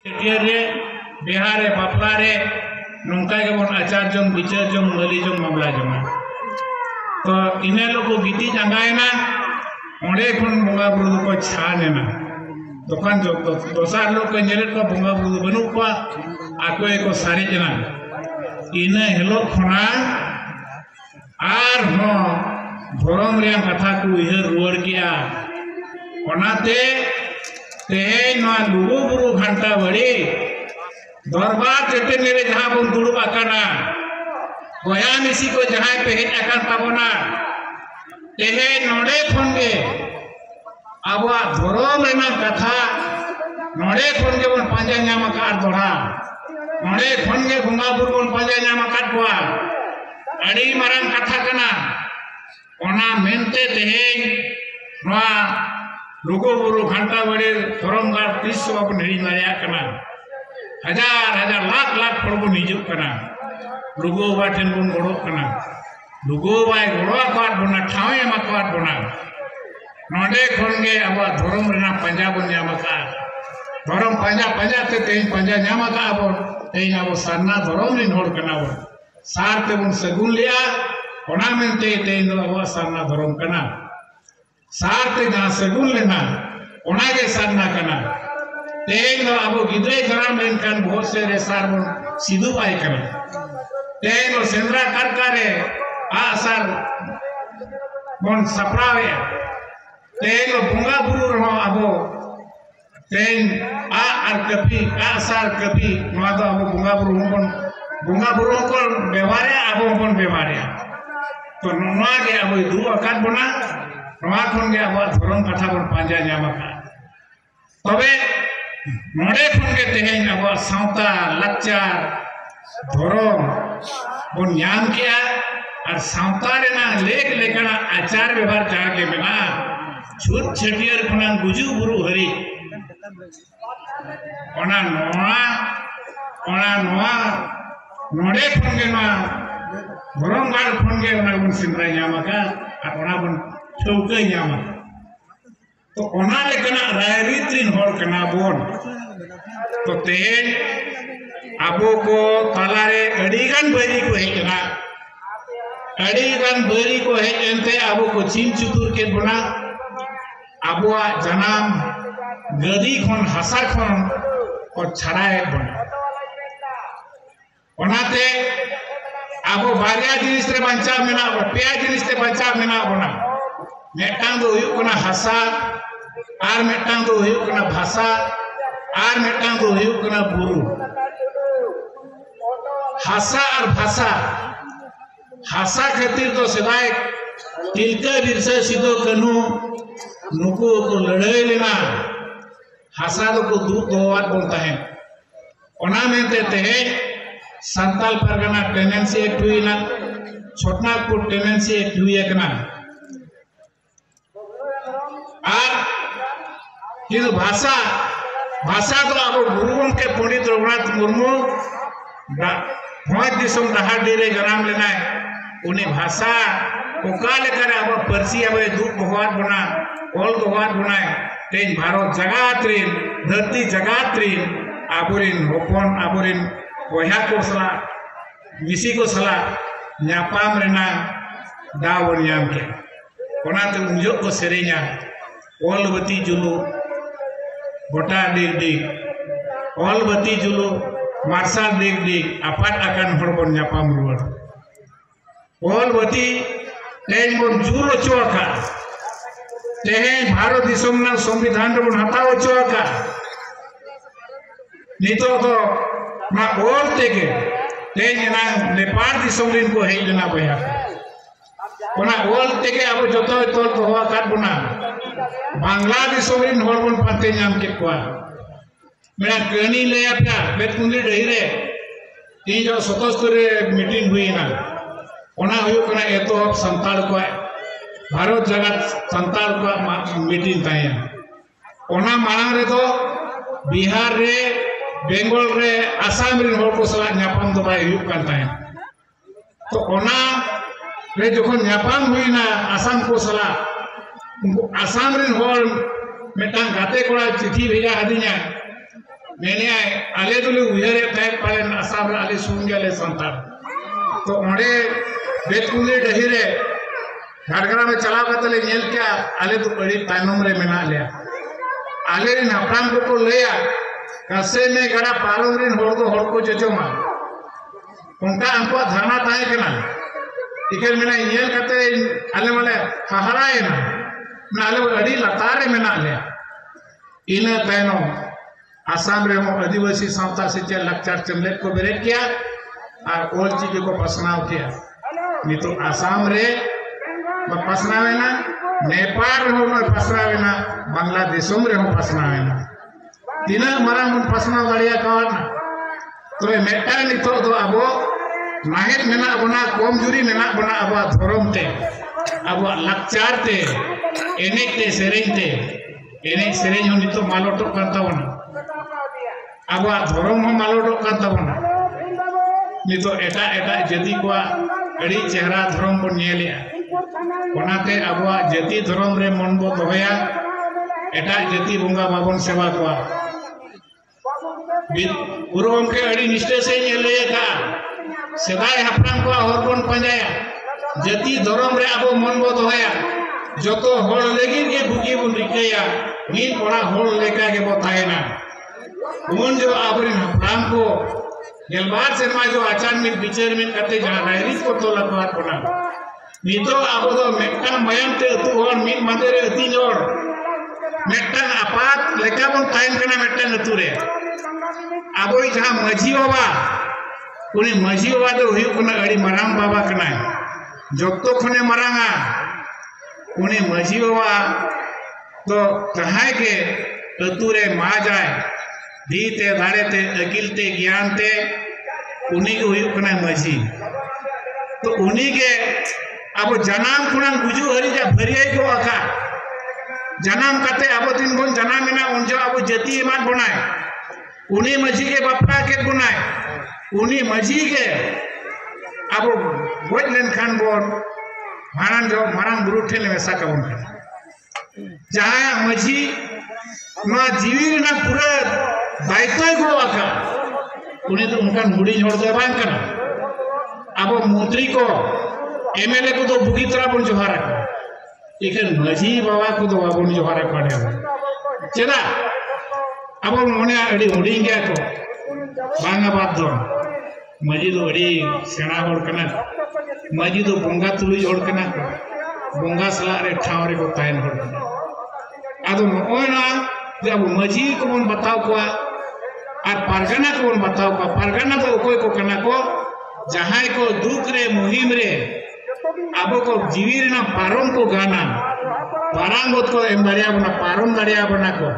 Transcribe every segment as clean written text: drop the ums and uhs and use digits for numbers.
बिहार बापलारे नौका गेबन आचार जों बिचार जों मली जों मामला जों तो इन्हें लोग को गीति जंगायना ओंडे खन बंगा बुरु को छानेना दोकान जो दोसार लोग को नेले को बंगा बुरु बनु को आको एको सारी जना इन्हें हेलो खना आर हो धरम रे कथा को इहे रुवर किया ओनाते तेहें ना लुगु बुरु घंटा बड़ी दरबार चेते मेरे जहाँ बन दुड़ुब आकाना गोया मिसी को जहाँ पे हेज आकान ताबोना तेहें नोडे खनगे आबा धरम रेना कथा नोडे खनगे बन पांजा ᱧᱟᱢ आकार दोड़ा नोडे खनगे बंगा बुरु बन पांजा ᱧᱟᱢ आकार कोआ अड़ी मारन कथा कना ओना मेनते तेहें नोआ लुगु बुरु घंटा बड़ी धरम गार 30 बन हिड़ी मारिया कना हजार हजार लाख लाख हड़ बन हिजुग कना लुगु बा ठेन बन गड़ो कना लुगु बाय गड़ो आकाद बना ठावे एम आकाद बना नोडे खनगे आबा धरम रेना पंजा बन ᱧᱟᱢ आका धरम पंजा पंजा ते तेन पंजा ᱧᱟᱢ आका आबो तेन आबो सारना धरम रिन हड़ कना बन सार ते बन सगुन लिया ओना मेनते तेन दो आबो सारना धरम कना सार ते जहाँ सगुन लेना ओना के सारना कना तेन दो आबो गिद्रे जराम लेनकान बहुत से रे सार बन सिदु बाय कना तेन दो सेंद्रा कारकारे आसार बन सपरावे तेन दो बंगा बुरु रहो आबो तेन आ आर कपी आसार कपी नोआ दो आबो बंगा बुरु को व्यवहारे आबो बन व्यवहारे तो नोआ के आबो दु आकाद बना नोआ खनगे आबो धरम कथा बन पांजा ᱧᱟᱢ आका तबे नोडे खनगे तेहें आबो सावता लाचार धरम बन ᱧᱟᱢ किया और सावता रेना लेक लेकना आचार व्यवहार जहाँ के मेना छूट छटियर खना गुजु बुरु हरी ओना नोआ नोडे खनगे नोआ धरम गार खनगे ओना बन सिमरा ᱧᱟᱢ आका और ओना बन चौके ᱧᱟᱢ तो ओना लेकना रायरीत रिन हड़ कना बोन तो तेहें आबो को तालारे अड़ीगान बैरी को हेजना अड़ीगान बैरी को हेजनते आबो को चिम चुतुर के बना आबोआ जनाम गदी खन हासा खन और छड़ाए बना ओनाते आबो बारिया जिनिस रे बंचा मेना पेया जिनिस ते बंचा मेना बना मेटांग दो हुयुग कना हासा आर मेटांग दो हुयुग कना भाषा आर मेटांग दो हुयुग कना बुरु हासा और भाषा हासा खातिर तो सदाय तिलका बिरसा सिदो कनु नुकु को लड़ाई लेना हासा दो को दूर दोवात बोलता है ओना मेनते तेहे संताल परगना टेनेंसी एक्ट हुई ना छोटनागपुर टेनेंसी एक्ट हुई है कना और किंतु भाषा तो अब गुरुगण के पंडित रघुनाथ मुर्मू भोज दिसम डहाडी रे जनाम लेना उनी भाषा ओका लेकर अब परसी अब दुख भगवान बना ऑल भगवान बनाए तेन भारत जगत रिन धरती जगत रिन आबुरिन होपन आबुरिन बया को सला मिसी को सला ᱧᱟᱯᱟᱢ रेना दाव बन ᱧᱟᱢ के ओनाते उनजो को सेरेña ऑल बती जुलू गोटा डिग डिग ऑल बती जुलू मार्शल डिग डिग आपात आकान हड़ बन ᱧᱟᱯᱟᱢ रुवाड़ ऑल बती तेज बन जुल ओचोका तेहें भारत दिसम ना संविधान रे बन हताव ओचोका नितो तो ना ऑल तेगे तेज ना नेपाल दिसम रिन को हेज लेना बया ओना ऑल तेगे अब जतो तोल तो होआ काट बना बांग्लादेश रिन हड़ बन पाते ᱧᱟᱢ के कोआ मेरा कहानी ले आपका बेतकुंडी डही रे ती जो 77 मीटिंग हुई ना ओना हुई कना एतो संताल को भारत जगत संताल को मीटिंग ताया ओना मांग रे तो बिहार रे बेंगल रे आसाम रिन हड़ को सला ᱧᱟᱯᱟᱢ दो बाय हुई कान ताया तो ओना रे जखन ᱧᱟᱯᱟᱢ हुई ना आसाम को सला आसाम रिन हड़ मेटांग गाते कोड़ा चिट्ठी भेजा हदिया मैंने आले दुले उयरे तय पाले आसाम रे आले सुन गले संतार तो ओंडे बेतकुंडी डहिरे झारखंड में चला कतले नेल क्या आले तो बड़ी तानम रे मेना ले आले रे नापराम को लेया कसे में गड़ा पारों रे होड़ को जजोमा उनका अंको धारणा ताए केना इकर मेना नेल कते आले माले हाहाराए ना आले अड़ी लतारे मेना ले इने तायनो आसाम रे आदिवासी सावता से लक्चर चमलेट को बेरेट किया और ओल चीज को पसनाव किया नितो आसाम रे पसनावेना नेपाल रे पसनावेना बांग्लादेशम रे पसनावेना तीना मारा मन पसनाव दाड़िया कावना तो मेटा नितो दो अबो नाहेत मेना बना कमजोरी मेना बना अबो धर्म ते अबो लक्चर ते एनेक ते सेरेñ ते एनेक सेरेñ हो नितो मालोटो कान ताबोना अब धर्म मालोटो कान ताबोना नितो एटा एटा जाति को अड़ी चेहरा धर्म बन नेलिया ओनाते अब जाति धर्म रे मन बो दोहया एटा जाति बंगा बाबन सेवा को गुरुम के अड़ी निष्ठे से नेले का सदाय हपराम को हर बन पंजाया जाति धर्म रे अब मन बो दोहया जतो होल लेगिन के बुकी बन रिकया मीन पड़ा होल लेका के बताएना उन जो आपरे हपराम को गेलबार सेमा जो आचार में विचार में करते जहां रायरिस को तो लगवार कोना नितो अब तो मेटन मयम ते तू और मीन मंदिर अति जोड़ मेटन आपात लेका बन टाइम कना मेटन अतुरे अब जहां मझी बाबा उनी मझी बाबा तो हुई कोना अड़ी मराम बाबा कना जत्तो खने मरांगा उनी मझी बाबा तो कहां के अतुरे मा जाए धीते धाड़ेते अकिलते ज्ञानते उन्हीं के हुई कना मझी तो उन्हीं के अब जनाम खुनान गुजू हरी जा भरिया को आका जनाम कते अब दिन बन जनाम ना उन जो अब जति मान बनाए उन्हीं मझी के बापा के बनाए उन्हीं मझी के अब गोज लेन खान बोन भाणन जो मारांग बुरु ठेले वैसा का बन जहां मझी ना जीवी ना पूरा दायित्व को आका उन्हें तो उनका मुड़ी जोड़ दे बांग करना अब मंत्री को एमएलए को तो बुगी तरह बन जोहारा इकन मझी बाबा को तो बाबन जोहारा पड़े चला अब मने अड़ी उड़ी गया को बांगा बात दो मझी तो अड़ी सेना होड़ कना मझी तो बंगा तुली होड़ कना बंगा सला रे ठाव रे को तायन होड़ कना आदो नोना जब मझी को बन बताओ को और परगना को बन बताओ को परगना तो कोई को कना को जहां को दुख रे मुहिम रे अब को जीवी रे ना पारम को गाना पारांगोत को एम दाड़िया बना पारम दाड़िया बना को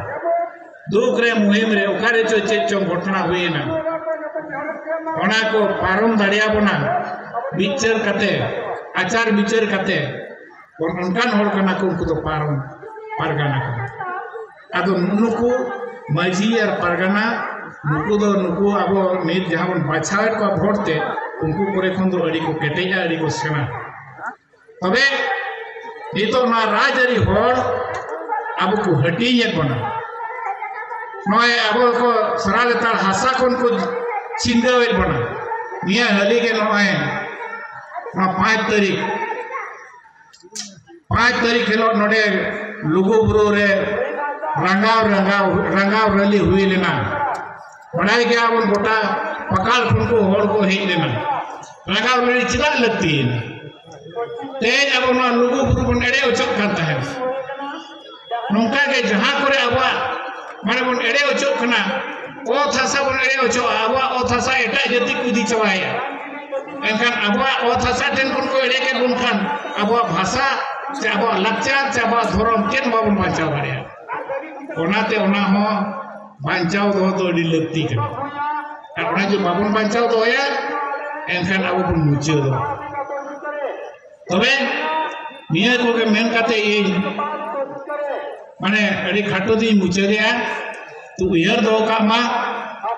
दुख रे मुहिम रे ओकारे चो चेचो घटना हुई ना ओना को पारम दाड़िया बना विचार कते आचार विचार कते उनकान होड़ कना को उनको तो पारम परगना को आदो नुकु मझी और परगना नुकु दो नुकु अब नीर जहां बन बाछावर को भोटते उनको करे खन दो अड़ी को केटेजा अड़ी को सेना तबे नितो ना राजरी होड़ अब को हटी ये बना नय अब को सराले तार हासा कोन को चिंगावे बना निया हली के नय ना 5 तारीख हेलो नडे लुगुबुरु रे रंगाव रैली हुई लेना बढ़ाई गया बन गोटा पकाल को होड़ को हेज लेना रंगाव रैली चिदा लगती है तेज अब ना लुगुबुरु बन एड़े उचक करता है नौका के जहां करे अब माने बन एड़े उचक कना ओ थासा बन एड़े उचक अब ओ थासा एटा जति कुदी चवाया एनखान अब ओ थासा टेन बन को एड़े के बन खान अब भाषा से अब लक्चर से अब धर्म केन बाबन बांचाव दाड़िया ओनाते ओना हो बांचाव दो तो अड़ी लगती के और ओना जो बाबन बांचाव दो या एनखान अब बन मुचे दो तबे निया को के मेन काते ये माने अड़ी खाटो दी मुचे दिया तू उयर दो का मा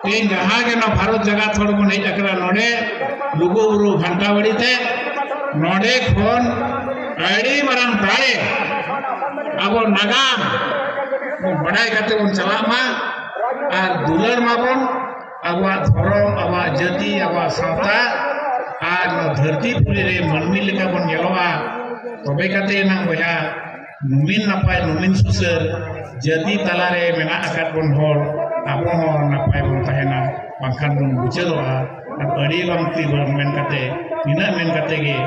तेन जहां के ना भारत जगह थोड़ को नहीं अकरा नोडे लुगुबुरु घंटाबाड़ी ते नोडे फोन अड़ी मरन ताड़े अब नागाम बढ़ाई करते उन चला मा और दुलर माबन अब धर्म अब जाति अब सावता और धरती पुरी रे मनमी लेका बन गेलवा तबे काते ना बया नुमिन नापाय नुमिन सुसर जाति तालारे मेना आकात बन हर आबो हर नापाय बन तहेना बांखान बन बुझेलवा और अड़ी गमती बन मेन काते इना मेन काते गे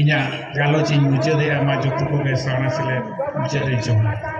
इना गालोचिन बुझे दे आमा जतो को के साना सिले बुझे दे जोमा।